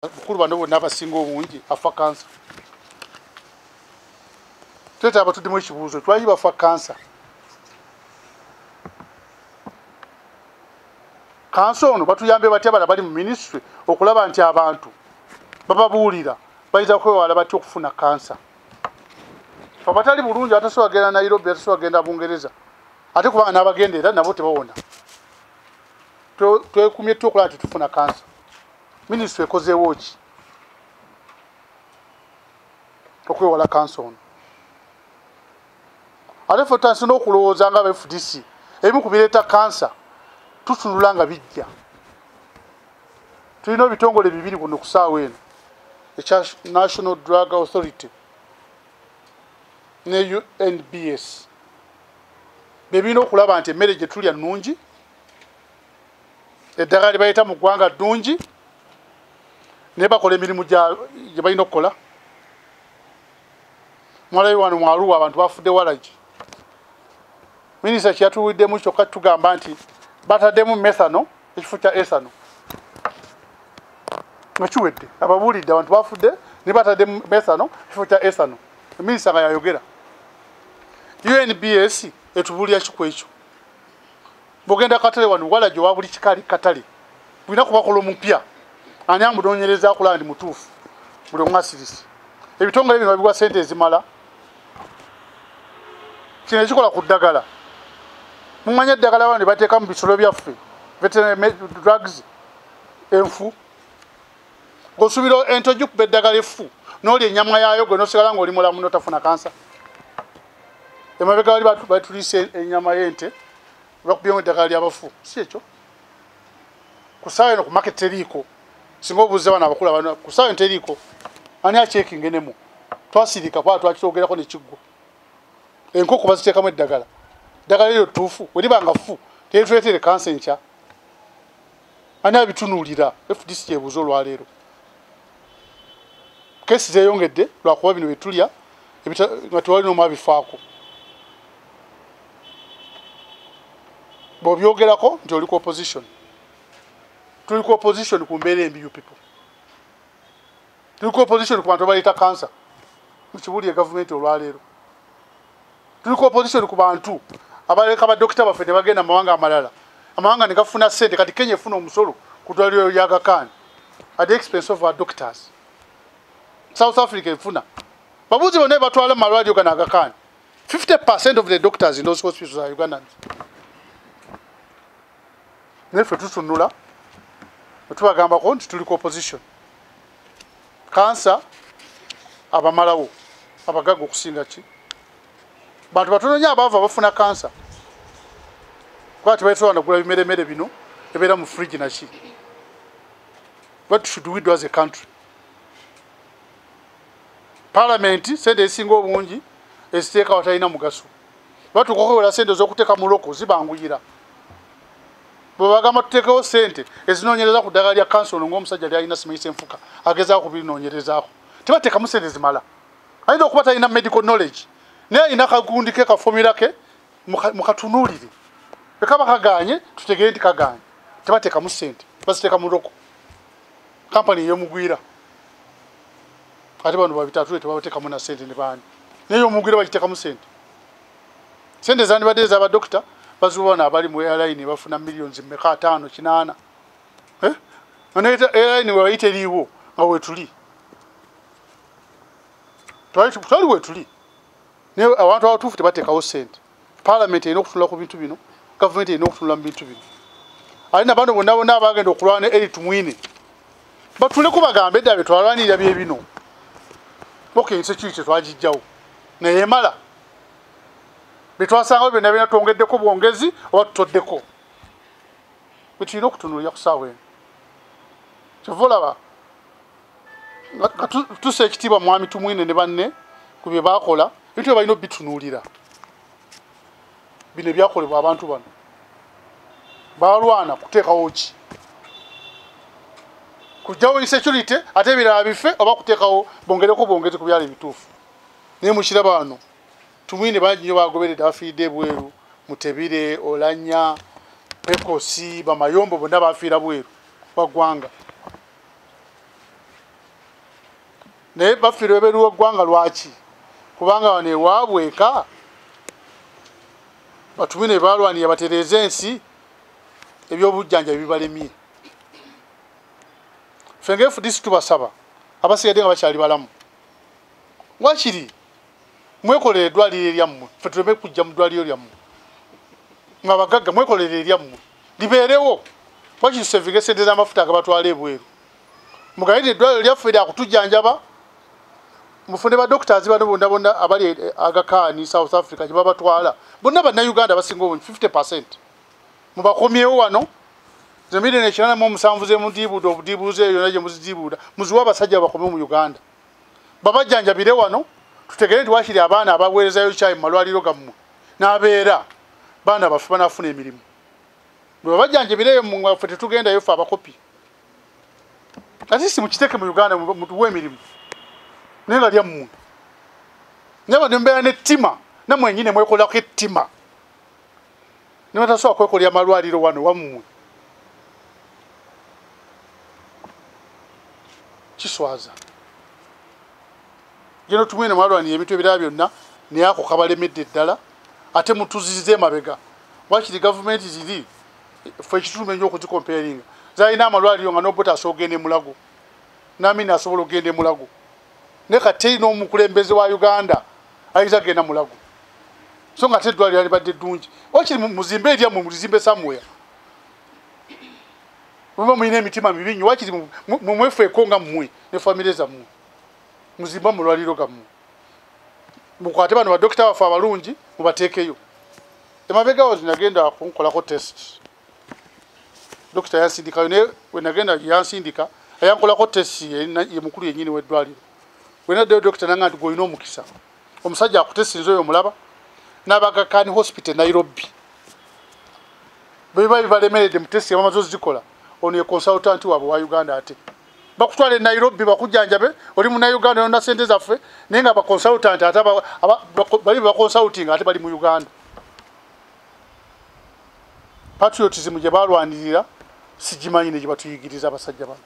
bukulu bano bonna abasinga obungi afa kansa. Tweta abatuddemu ekibuuzo twali bafa kansa. Kansa ono batuyambe batya bala bali mu ministry okulaba nti abantu bababuulira bayita kwewala batya okufuna kansa. Abatali bulungi atasobola genda Nairobi, atasobola genda Bungereza. Ate kubanga n'abagenda era nabo tebawona. Twekumye tukola nti tufuna kansa. Ministry ekozeewo ki okwewala kansa ono. Ate ffe tansi n'okulowooza nga FDC ebimu ku bireeta kansa tutunula nga bijja. Tulina ebitongole bibiri buno ku ssaawa eno, ekya National Drug Authority ne UNBS. Bebina okulaba nti emmere gye tulya nnungi, eddagala lye bayita mu ggwanga ddungi, ne bakola emirimu gye balina okukola. Mwalayo wano mu Arua abantu bafudde walagi. Minisita kyeyatuwiddemu kyokka tugamba nti bataddemu methano ekifo kya esano. Nga kiwedde ababuulidde abantu bafudde ne bataddemu methano ekifo kya esano. Minisita nga yayogera. UNBS etubuulira kiku ekyo. Bw'ogenda katale wano walagi wa buli kikali katale. Bulina kubakola omupya. Ani amunoonyereza akulaba ndi mutuufu. Buli omu asirisi. Ebitongole bino babiwa ssente ezimala. Kino ekikola ku ddagala. Mumanye eddagala wano ne bateeka mu bisolo byaffe. Veterinary drugs. Enfu. Ng'osuubira ento gikuba eddagala effu. N'olya ennyama yaayo gwe n'osigala ng'oli mulamu n'otafuna kansa. Emabega wali batuliise ennyama y'ente bakubyemu eddagala ly'abafu. Si ekyo. Ku ssaawa eno ku market teriiko. Singa obuuza bano abakulu abantu ku ssaawa eno teriiko. Ani achecking enemu. Twasirika kuba twakitogerako ne kiggwa. Enkoko baziteekamu eddagala. Eddagala eryo ttuufu. Bwe liba nga ffu terituleetere kansa enkya. Ani abitunuulira? FDC kyebuuza olwaleero. Kesi zeeyongedde lwakuba bino bye tulya nga tewali n'omu abifaako. Bw'obyogerako nti oli ku opposition. Tuli ku opposition ku mbeera embi, you people. Tuli ku opposition ku bantu baleeta kansa. Mukibuulire gavumenti olwaleero. Tuli ku opposition ku bantu abaleka badokita baffe ne bagenda mu mawanga amalala. Amawanga ne gafuna ssente, kati Kenya efuna omusolo ku ddwaliro lya Aga Khan at the expense of our doctors. South Africa efuna. Babuuzi bonna batwala mu malwaliro gano Aga Khan. 50% of the doctors in those hospitals are Ugandans. Neffe tutunula tubagambako nti tuli ku opposition. Kansa abamalawo abagaga okusinga ki? Bantu batono nnyo abaava bafuna kansa. Kuba tebasobola nagula bimeremere bino ebeera mu fridge naki. What should we do as a country? Parliament sente esinga obungi eziteeka watalina mugaso. Batukokola sente z'okuteeka mu loko zibanguyira. Bwe bagamba tuteekewo sente ezinoonyereza ku ddagala lya kansa ono ng'omusajja lyalina simanyisa enfuka agezaako kubinoonyerezaako. Tebateekamu sente zimala. Ayinza okuba talina medical knowledge. Naye alina kagundi ke kafomira ke mukatunuulire. Bwe kaba kagaanye tutegere nti kagaanye. Tebateekamu sente. Baziteeka mu loko. Kampani ey'omugwira. Ate bano babitatu tebabateekamu na sente ne baani. Naye ey'omugwira bagiteekamu sente. Sente zandibadde ez'abadokita bazubaona abali mu airline bafuna millions mmeka 5 8. Airline wayite liiwo nga wetuli. Twali wetuli. Naye abantu abatuufu tebateekawo sente. Parliament erina okutunula ku bintu bino. Gavumenti erina okutunula mu bintu bino. Alina bano bonna bonna abagenda okulwana Erit Mwine. Batuleko bagambe edda bye twalwanirira bye bino. Okay, insecurity twagijjawo. Naye emala. Bitwasangawo byonna bina twongeddeko bwongezi oba tutoddeko. Bwe tulina okutunuulira ku ssaawa eno. Kyova olaba tusa ekitiibwa mwami Tumwine ne banne ku bye baakola ebintu bye balina obitunuulira. Bino ebyakolebwa abantu bano. Baalwana kuteekawo ki? Kuggyawo insecurity ate ebirala bife oba kuteekawo bongereko bwongezi ku byalo ebituufu. Naye mukiraba wano Tumwine bangi nnyo bagoberedde abafiiridde bweru. Mutebire, Olanya, Pekosi, Bamayombo bonna bafiira bweru wa ggwanga. naye bafiirwa ebeeru w'eggwanga lwaki kubanga wano ewaabweka batumi ne balwanira batereeza ensi ebyobujjanjabi bibalemye ffe nga FDC tubasaba abasigadde nga bakyali balamu wakiri mwekolere eddwaliro eryammwe ffe tuleme kujja mu ddwaliro lyammwe nga bagagga mwekolere eryammwe libeerewo wakiri tusevinga esente z'amafuta agabatwala ebweru mugayire eddwaliro lyaffe lyakutujjanjaba mufune ba doctors bano bonna bonna abali agakaani South Africa gye babatwala bonna bannayuganda basinga obungi 50% mubakomyewo wano zemire nekirana mu musanvu ze mudibuuda obudibuuze eyo naye muzidibuuda muziwa abasajja bakomye mu Uganda babajjanjabire wano tutegere nti wakiri abaana abaweerezayo kyayi mu malwaliro gammwe n'abeera baana baffe banafuna emirimu babajjanjabireyo muffe tetugendayo ffe abakopi ate si mukiteeke mu Uganda mutuwe emirimu nenga lyammwe nyaba nembeera n'ettima nammwe nyine mwekolako ettima nebatasobola kwekolera amalwaliro wano wammwe kiswaza geno tumwene mwalwanira ebintu ebirala byonna naye ako kabalemedde eddala ate mutuzize emabega wakiri gavumenti ziri ffe ekituluma ennyo okuzikomperinga zalina amalwaliro nga nobota asobola ogenda emulago namini asobola ogenda emulago ne kati n'omukulembeze wa Uganda ayinza genda mulago so nga teddwaliro libadde ddungi wakiri muzimbe eryammwe mulizimbe samwea muba muyina emitima mibi nnyo wakiri mumwefeeko nga mmwe ne famire zammwe muzimba mulwaliro gammwe mukwate bano badokita baffe abalungi mubateekeyo emabegawo zinagenda kunkolako test dokita yansindikayo naye wenagenda yansindika ayankolako test ye mukulu yennyini w'eddwaliro wenaddeyo dokita nanga nti gwolina omukisa omusajja akutesinza oyo omulaba n'abagakaani hospital Nairobi bwe balemeredde mu test yabamaze ozikola ono ye consultant waabwe wa Uganda ate bakutwala e Nairobi bakujjanjabe oli munnayuganda olina sente zaffe naye nga baconsultant ate bali baconsulting ate bali mu Uganda patriotism gye balwanirira sigimanyi ne gye batuyigiriza abasajja bano